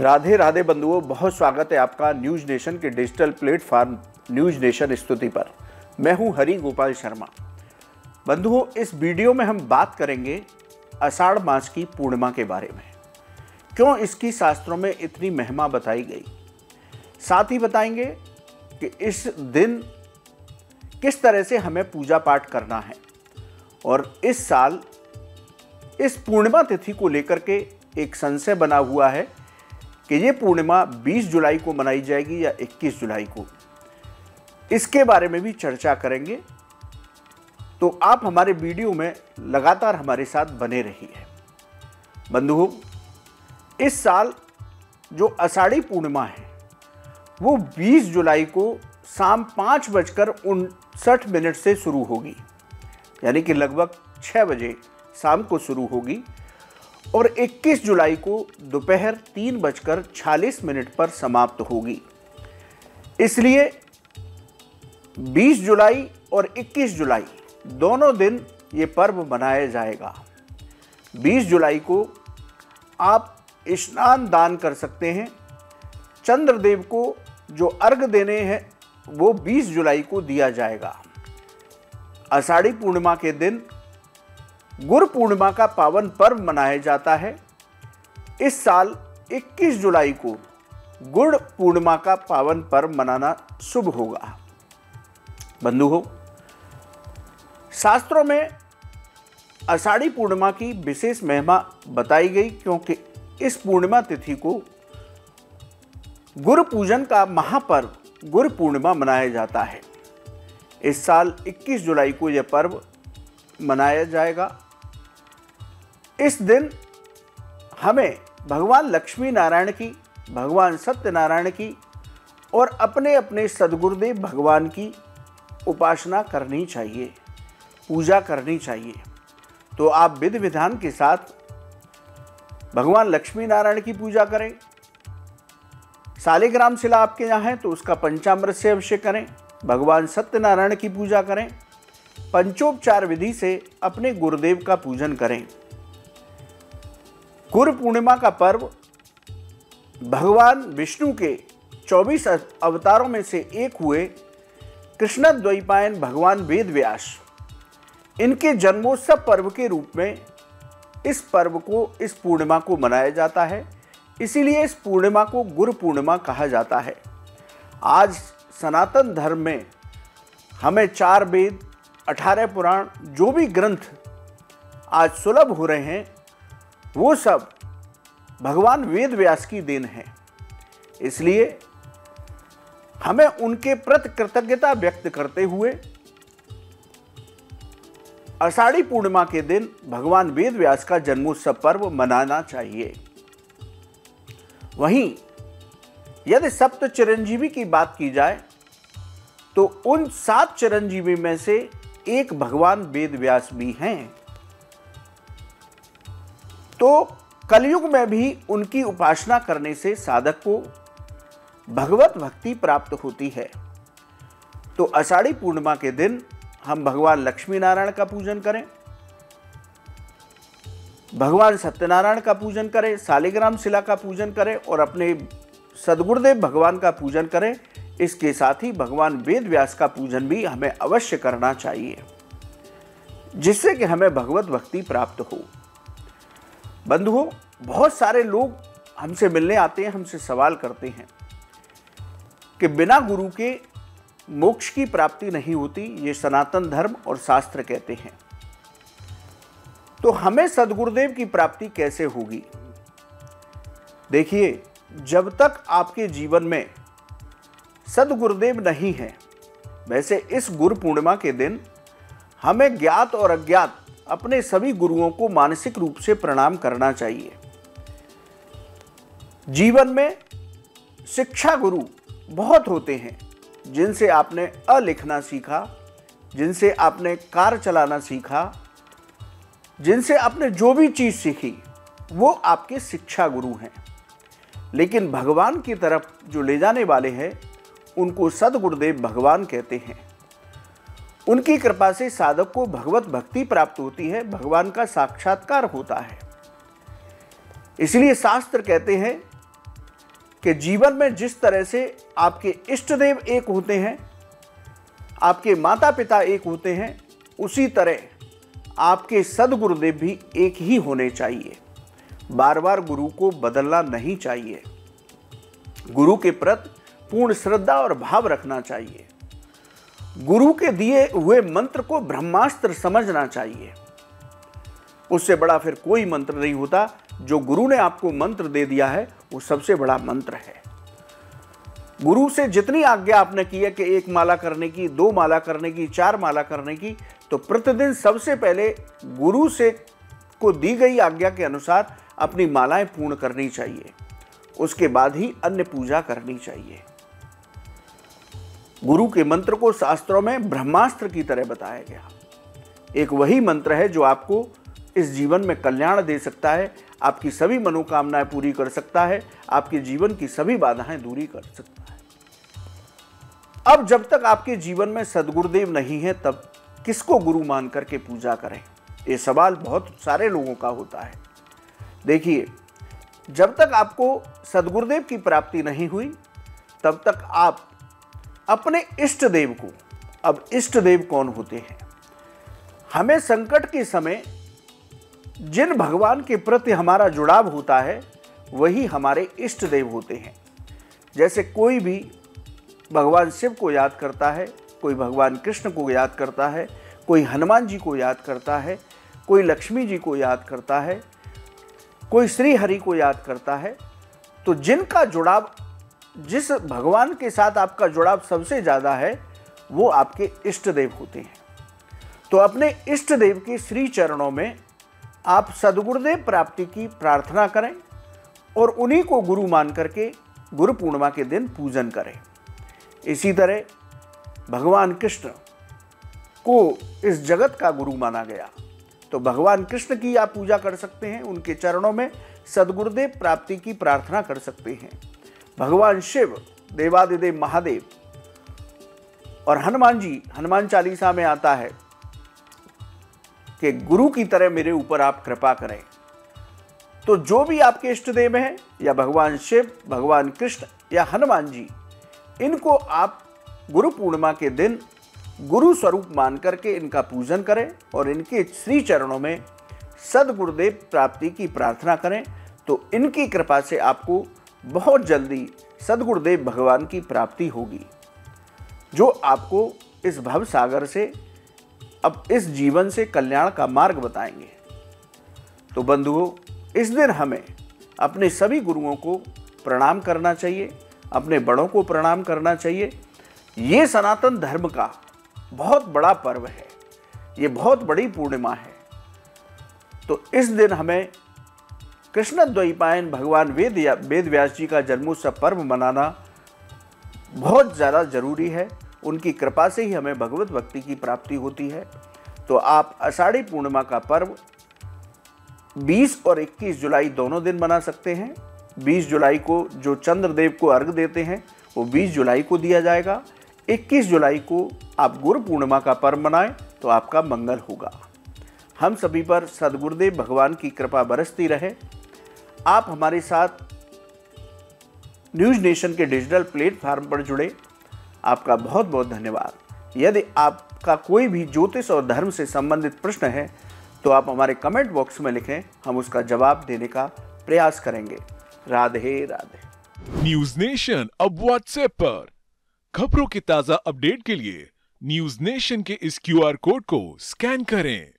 राधे राधे बंधुओं, बहुत स्वागत है आपका न्यूज नेशन के डिजिटल प्लेटफॉर्म न्यूज नेशन स्तुति पर। मैं हूं हरि गोपाल शर्मा। बंधुओं, इस वीडियो में हम बात करेंगे आषाढ़ मास की पूर्णिमा के बारे में। क्यों इसकी शास्त्रों में इतनी महिमा बताई गई, साथ ही बताएंगे कि इस दिन किस तरह से हमें पूजा पाठ करना है। और इस साल इस पूर्णिमा तिथि को लेकर के एक संशय बना हुआ है कि ये पूर्णिमा 20 जुलाई को मनाई जाएगी या 21 जुलाई को। इसके बारे में भी चर्चा करेंगे, तो आप हमारे वीडियो में लगातार हमारे साथ बने रहिए। बंधुओं, इस साल जो आषाढ़ी पूर्णिमा है वो 20 जुलाई को शाम 5:59 से शुरू होगी, यानी कि लगभग 6 बजे शाम को शुरू होगी और 21 जुलाई को दोपहर 3:46 पर समाप्त होगी। इसलिए 20 जुलाई और 21 जुलाई दोनों दिन ये पर्व मनाया जाएगा। 20 जुलाई को आप स्नान दान कर सकते हैं। चंद्रदेव को जो अर्घ देने हैं वो 20 जुलाई को दिया जाएगा। आषाढ़ी पूर्णिमा के दिन गुरु पूर्णिमा का पावन पर्व मनाया जाता है। इस साल 21 जुलाई को गुरु पूर्णिमा का पावन पर्व मनाना शुभ होगा। बंधुओं, शास्त्रों में आषाढ़ी पूर्णिमा की विशेष महिमा बताई गई, क्योंकि इस पूर्णिमा तिथि को गुरु पूजन का महापर्व गुरु पूर्णिमा मनाया जाता है। इस साल 21 जुलाई को यह पर्व मनाया जाएगा। इस दिन हमें भगवान लक्ष्मी नारायण की, भगवान सत्यनारायण की और अपने अपने सद्गुरुदेव भगवान की उपासना करनी चाहिए, पूजा करनी चाहिए। तो आप विधि विधान के साथ भगवान लक्ष्मी नारायण की पूजा करें। शालिग्राम शिला आपके यहाँ है तो उसका पंचामृत से अभिषेक करें। भगवान सत्यनारायण की पूजा करें। पंचोपचार विधि से अपने गुरुदेव का पूजन करें। गुरु पूर्णिमा का पर्व भगवान विष्णु के 24 अवतारों में से एक हुए कृष्णद्वैपायन भगवान वेद व्यास, इनके जन्मोत्सव पर्व के रूप में इस पर्व को, इस पूर्णिमा को मनाया जाता है। इसीलिए इस पूर्णिमा को गुरु पूर्णिमा कहा जाता है। आज सनातन धर्म में हमें 4 वेद, 18 पुराण, जो भी ग्रंथ आज सुलभ हो रहे हैं वो सब भगवान वेद व्यास की देन है। इसलिए हमें उनके प्रति कृतज्ञता व्यक्त करते हुए आषाढ़ी पूर्णिमा के दिन भगवान वेद व्यास का जन्मोत्सव पर्व मनाना चाहिए। वहीं यदि सप्त चिरंजीवी की बात की जाए तो उन 7 चिरंजीवी में से एक भगवान वेद व्यास भी हैं। तो कलयुग में भी उनकी उपासना करने से साधक को भगवत भक्ति प्राप्त होती है। तो आषाढ़ी पूर्णिमा के दिन हम भगवान लक्ष्मी नारायण का पूजन करें, भगवान सत्यनारायण का पूजन करें, शालिग्राम शिला का पूजन करें और अपने सद्गुरुदेव भगवान का पूजन करें। इसके साथ ही भगवान वेद व्यास का पूजन भी हमें अवश्य करना चाहिए, जिससे कि हमें भगवत भक्ति प्राप्त हो। बंधुओं, बहुत सारे लोग हमसे मिलने आते हैं, हमसे सवाल करते हैं कि बिना गुरु के मोक्ष की प्राप्ति नहीं होती, ये सनातन धर्म और शास्त्र कहते हैं। तो हमें सद्गुरुदेव की प्राप्ति कैसे होगी? देखिए, जब तक आपके जीवन में सद्गुरुदेव नहीं है, वैसे इस गुरु पूर्णिमा के दिन हमें ज्ञात और अज्ञात अपने सभी गुरुओं को मानसिक रूप से प्रणाम करना चाहिए। जीवन में शिक्षा गुरु बहुत होते हैं, जिनसे आपने अ लिखना सीखा, जिनसे आपने कार चलाना सीखा, जिनसे आपने जो भी चीज़ सीखी वो आपके शिक्षा गुरु हैं। लेकिन भगवान की तरफ जो ले जाने वाले हैं उनको सद्गुरुदेव भगवान कहते हैं। उनकी कृपा से साधक को भगवत भक्ति प्राप्त होती है, भगवान का साक्षात्कार होता है। इसलिए शास्त्र कहते हैं कि जीवन में जिस तरह से आपके इष्ट देव एक होते हैं, आपके माता पिता एक होते हैं, उसी तरह आपके सदगुरुदेव भी एक ही होने चाहिए। बार बार गुरु को बदलना नहीं चाहिए। गुरु के प्रति पूर्ण श्रद्धा और भाव रखना चाहिए। गुरु के दिए हुए मंत्र को ब्रह्मास्त्र समझना चाहिए। उससे बड़ा फिर कोई मंत्र नहीं होता। जो गुरु ने आपको मंत्र दे दिया है वो सबसे बड़ा मंत्र है। गुरु से जितनी आज्ञा आपने की है कि 1 माला करने की, 2 माला करने की, 4 माला करने की, तो प्रतिदिन सबसे पहले गुरु से को दी गई आज्ञा के अनुसार अपनी मालाएं पूर्ण करनी चाहिए। उसके बाद ही अन्य पूजा करनी चाहिए। गुरु के मंत्र को शास्त्रों में ब्रह्मास्त्र की तरह बताया गया। एक वही मंत्र है जो आपको इस जीवन में कल्याण दे सकता है, आपकी सभी मनोकामनाएं पूरी कर सकता है, आपके जीवन की सभी बाधाएं दूरी कर सकता है। अब जब तक आपके जीवन में सदगुरुदेव नहीं है तब किसको गुरु मान करके पूजा करें? ये सवाल बहुत सारे लोगों का होता है। देखिए, जब तक आपको सदगुरुदेव की प्राप्ति नहीं हुई तब तक आप अपने इष्ट देव को, अब इष्ट देव कौन होते हैं? हमें संकट के समय जिन भगवान के प्रति हमारा जुड़ाव होता है वही हमारे इष्ट देव होते हैं। जैसे कोई भी भगवान शिव को याद करता है, कोई भगवान कृष्ण को याद करता है, कोई हनुमान जी को याद करता है, कोई लक्ष्मी जी को याद करता है, कोई श्री हरि को याद करता है। तो जिनका जुड़ाव, जिस भगवान के साथ आपका जुड़ाव सबसे ज़्यादा है वो आपके इष्ट देव होते हैं। तो अपने इष्ट देव के श्री चरणों में आप सदगुरुदेव प्राप्ति की प्रार्थना करें और उन्हीं को गुरु मान करके गुरु पूर्णिमा के दिन पूजन करें। इसी तरह भगवान कृष्ण को इस जगत का गुरु माना गया, तो भगवान कृष्ण की आप पूजा कर सकते हैं, उनके चरणों में सदगुरुदेव प्राप्ति की प्रार्थना कर सकते हैं। भगवान शिव, देवादिदेव महादेव और हनुमान जी, हनुमान चालीसा में आता है कि गुरु की तरह मेरे ऊपर आप कृपा करें। तो जो भी आपके इष्ट देव हैं, या भगवान शिव, भगवान कृष्ण या हनुमान जी, इनको आप गुरु पूर्णिमा के दिन गुरु स्वरूप मान करके इनका पूजन करें और इनके श्री चरणों में सदगुरुदेव प्राप्ति की प्रार्थना करें। तो इनकी कृपा से आपको बहुत जल्दी सदगुरुदेव भगवान की प्राप्ति होगी, जो आपको इस भव सागर से, अब इस जीवन से कल्याण का मार्ग बताएंगे। तो बंधुओं, इस दिन हमें अपने सभी गुरुओं को प्रणाम करना चाहिए, अपने बड़ों को प्रणाम करना चाहिए। ये सनातन धर्म का बहुत बड़ा पर्व है, ये बहुत बड़ी पूर्णिमा है। तो इस दिन हमें कृष्ण द्वैपायन भगवान वेद व्यास जी का जन्मोत्सव पर्व मनाना बहुत ज़्यादा जरूरी है। उनकी कृपा से ही हमें भगवत भक्ति की प्राप्ति होती है। तो आप आषाढ़ी पूर्णिमा का पर्व 20 और 21 जुलाई दोनों दिन मना सकते हैं। 20 जुलाई को जो चंद्रदेव को अर्घ देते हैं वो 20 जुलाई को दिया जाएगा। 21 जुलाई को आप गुरु पूर्णिमा का पर्व मनाएं तो आपका मंगल होगा। हम सभी पर सदगुरुदेव भगवान की कृपा बरसती रहे। आप हमारे साथ न्यूज़ नेशन के डिजिटल प्लेटफार्म पर जुड़े, आपका बहुत बहुत धन्यवाद। यदि आपका कोई भी ज्योतिष और धर्म से संबंधित प्रश्न है तो आप हमारे कमेंट बॉक्स में लिखें, हम उसका जवाब देने का प्रयास करेंगे। राधे राधे। न्यूज़ नेशन अब व्हाट्सएप पर खबरों के ताजा अपडेट के लिए न्यूज़ नेशन के इस QR कोड को स्कैन करें।